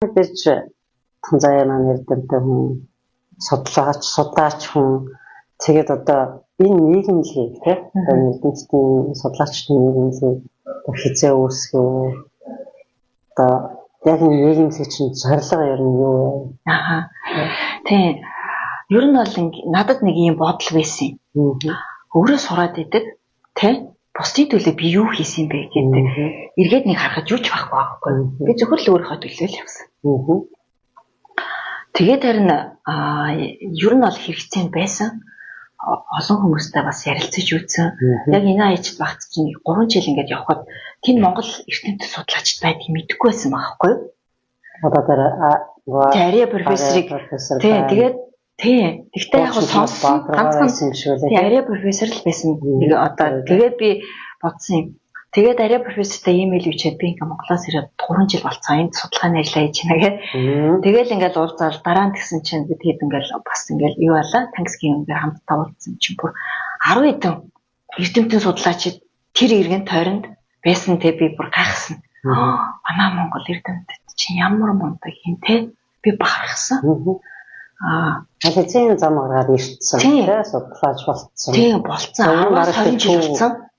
Гэж заяа маань эрдэмтэн хүн судлаач хүн тэгээд одоо энэ нийгэмлийг тийм эрдэмтдийн судлаачдын нийгэмлийг хизээ үүсгэх одоо яг энэ нийгэмлэг чинь зорилго ер нь юу вэ? Тийм. Ер нь бол надад нэг юм бодол байсан юм. Өөрөө сураад идэг тийм бусдын төлөө би юу хийсэн бэ гэдэг эргээд нэг харахад юу ч байхгүй байхгүй. Би зөвхөн л өөрийнхөө төлөө л явсан. Тэгээд харин ер нь бол хэрэгцээ байсан. Олон хүмүүстэй бас ярилцаж үзсэн. Яг энэ аяжд багт чинь 3 жил ингээд явхад тийм Монгол эрдэмтэд судлаачд байдгийг мэдэхгүй байсан байхгүй юу? Одоо тэр Ария профессорыг тэгээд тэгтээ яг сонссон ганцхан Ария профессор л байсан. Одоо тэгээд би бодсон юм. Тэгээд Ария профессортай имэйл бичээд би ингээ Монголоос ирээд 3 жил болцсон. Энд судалгааны ажиллаа хийж байна гэх. Тэгэл ингээл уулзаал дараа нь тэгсэн чинь бид хэд ингээл бас ингээл юу байлаа. Тангисгийн ингээ хамтдаа уулзсан чинь бүр 10 хэдэн эрдэмтэн судлаачид тэр иргэн тойронд байсан те би бүр гайхсан. Манай Монгол эрдэмтэд чинь ямар мундаг юм те би бахархсан. Ализын зам гаргаад ирсэн те судлаач болцсон. Тийм болцсон. 10-20 жил болцсон.